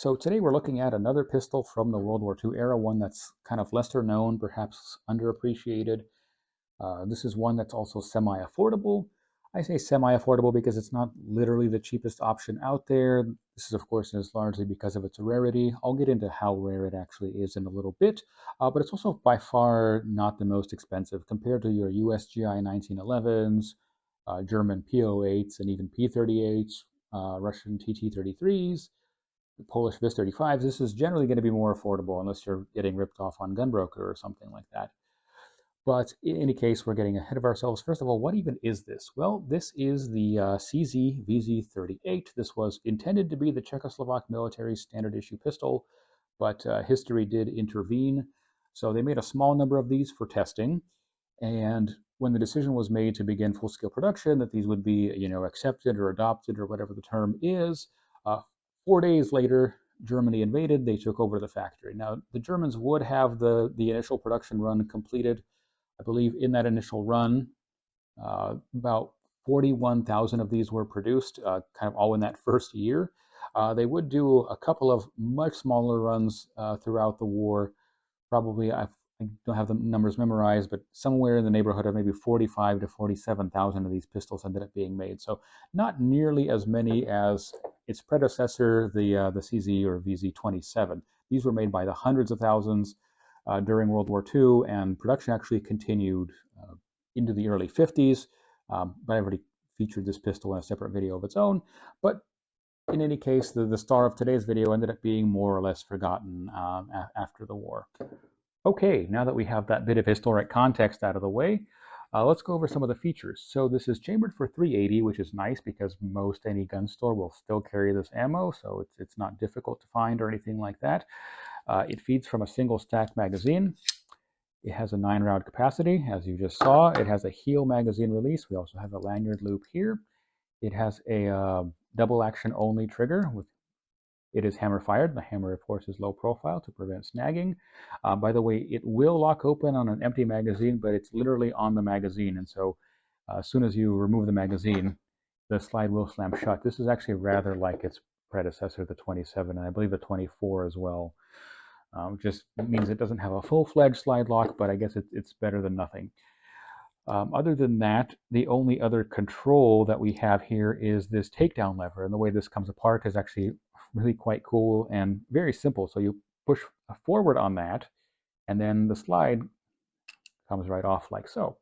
So today we're looking at another pistol from the World War II era, one that's kind of lesser known, perhaps underappreciated. This is one that's also semi-affordable. I say semi-affordable because it's not literally the cheapest option out there. This is, of course, is largely because of its rarity. I'll get into how rare it actually is in a little bit, but it's also by far not the most expensive compared to your USGI 1911s, German PO8s, and even P38s, Russian TT33s. Polish VIS-35s, this is generally going to be more affordable unless you're getting ripped off on Gunbroker or something like that. But in any case, we're getting ahead of ourselves. First of all, what even is this? Well, this is the CZ VZ38. This was intended to be the Czechoslovak military standard issue pistol, but history did intervene. So they made a small number of these for testing. And when the decision was made to begin full-scale production, that these would be, accepted or adopted or whatever the term is, 4 days later, Germany invaded. They took over the factory. Now, the Germans would have the initial production run completed. I believe in that initial run, about 41,000 of these were produced, kind of all in that first year. They would do a couple of much smaller runs throughout the war. Probably, I don't have the numbers memorized, but somewhere in the neighborhood of maybe 45 to 47,000 of these pistols ended up being made. So not nearly as many as its predecessor, the CZ or VZ27. These were made by the hundreds of thousands during World War II, and production actually continued into the early 50s. But I've already featured this pistol in a separate video of its own. But in any case, the star of today's video ended up being more or less forgotten after the war. Okay, now that we have that bit of historic context out of the way, let's go over some of the features. So this is chambered for 380, which is nice because most any gun store will still carry this ammo, so it's not difficult to find or anything like that. It feeds from a single stack magazine. It has a 9-round capacity, as you just saw. It has a heel magazine release. We also have a lanyard loop here. It has a double action only trigger. It is hammer fired. The hammer, of course, is low profile to prevent snagging. By the way, it will lock open on an empty magazine, but it's literally on the magazine. And so as soon as you remove the magazine, the slide will slam shut. This is actually rather like its predecessor, the 27, and I believe the 24 as well. Just means it doesn't have a full-fledged slide lock, but I guess it's better than nothing. Other than that, the only other control that we have here is this takedown lever, and the way this comes apart is actually really quite cool and very simple. So you push forward on that, and then the slide comes right off like so.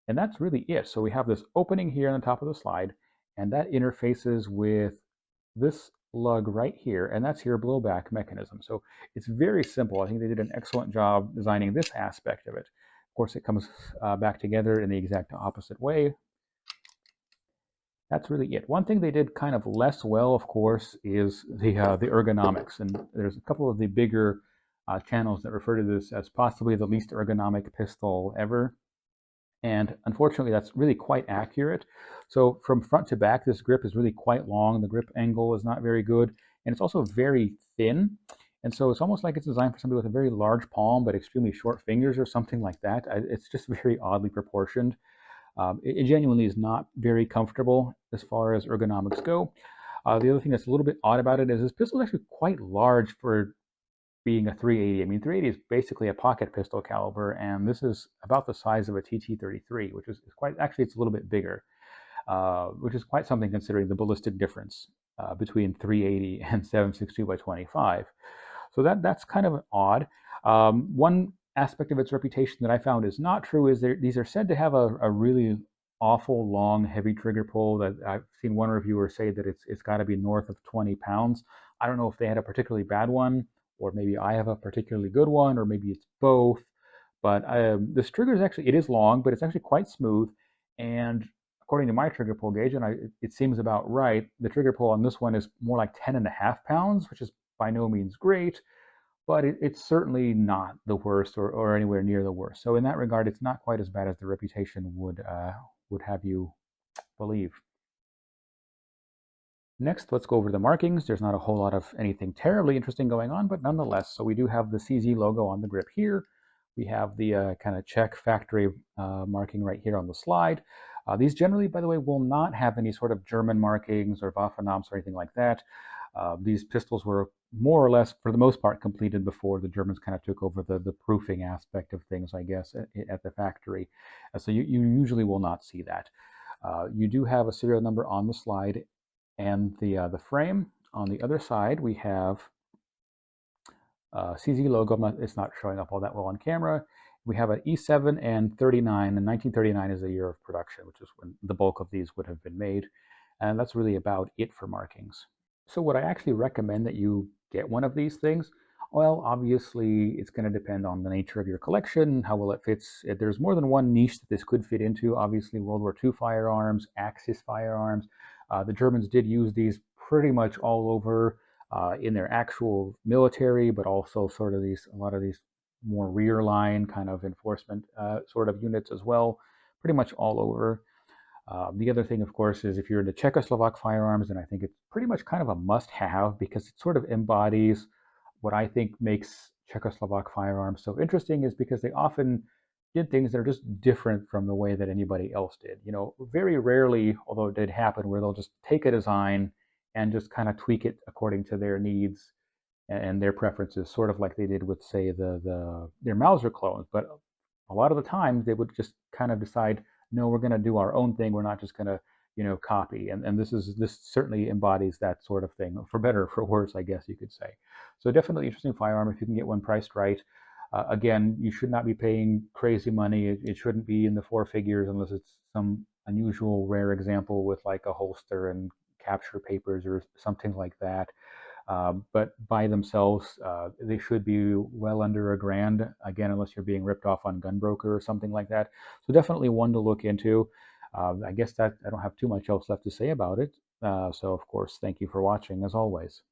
And that's really it. So we have this opening here on the top of the slide, and that interfaces with this lug right here, and that's your blowback mechanism. So it's very simple. I think they did an excellent job designing this aspect of it. Of course, it comes back together in the exact opposite way. That's really it. One thing they did kind of less well, of course, is the ergonomics. And there's a couple of the bigger channels that refer to this as possibly the least ergonomic pistol ever. And unfortunately, that's really quite accurate. So from front to back, this grip is really quite long. The grip angle is not very good. And it's also very thin. And so it's almost like it's designed for somebody with a very large palm but extremely short fingers or something like that. It's just very oddly proportioned. It genuinely is not very comfortable as far as ergonomics go. The other thing that's a little bit odd about it is this pistol is actually quite large for being a 380. I mean, 380 is basically a pocket pistol caliber, and this is about the size of a TT33, which is quite, actually it's a little bit bigger, which is quite something considering the ballistic difference between 380 and 7.62 by 25. So that's kind of odd. One aspect of its reputation that I found is not true is these are said to have a really awful long heavy trigger pull. That I've seen one reviewer say that it's got to be north of 20 pounds. I don't know if they had a particularly bad one, or maybe I have a particularly good one, or maybe it's both. But this trigger is actually, it is long, but it's actually quite smooth. And according to my trigger pull gauge, and it seems about right, the trigger pull on this one is more like 10.5 pounds, which is by no means great, but it's certainly not the worst or anywhere near the worst. So in that regard, it's not quite as bad as the reputation would have you believe. Next, let's go over the markings. There's not a whole lot of anything terribly interesting going on, but nonetheless, so we do have the CZ logo on the grip here. We have the kind of Czech factory marking right here on the slide. These generally, by the way, will not have any sort of German markings or Waffenamps or anything like that. These pistols were more or less, for the most part, completed before the Germans kind of took over the proofing aspect of things, I guess, at the factory. So you usually will not see that. You do have a serial number on the slide and the frame. On the other side, we have CZ logo. It's not showing up all that well on camera. We have an E7 and 39, and 1939 is the year of production, which is when the bulk of these would have been made. And that's really about it for markings. So would I actually recommend that you get one of these things? Well, obviously, it's going to depend on the nature of your collection, how well it fits. There's more than one niche that this could fit into. Obviously, World War II firearms, Axis firearms. The Germans did use these pretty much all over in their actual military, but also sort of a lot of these more rear line kind of enforcement sort of units as well, pretty much all over. The other thing, of course, is if you're into Czechoslovak firearms, and I think it's pretty much kind of a must-have because it sort of embodies what I think makes Czechoslovak firearms so interesting, is because they often did things that are just different from the way that anybody else did. You know, very rarely, although it did happen, where they'll just take a design and just kind of tweak it according to their needs and their preferences, sort of like they did with, say, their Mauser clones. But a lot of the times they would just kind of decide, no, we're going to do our own thing. We're not just going to, copy. And this certainly embodies that sort of thing, for better or for worse, I guess you could say. So definitely interesting firearm if you can get one priced right. Again, you should not be paying crazy money. It shouldn't be in the four figures unless it's some unusual, rare example with like a holster and capture papers or something like that. But by themselves, they should be well under $1,000, again, unless you're being ripped off on Gunbroker or something like that. So definitely one to look into. I guess that I don't have too much else left to say about it. So, of course, thank you for watching, as always.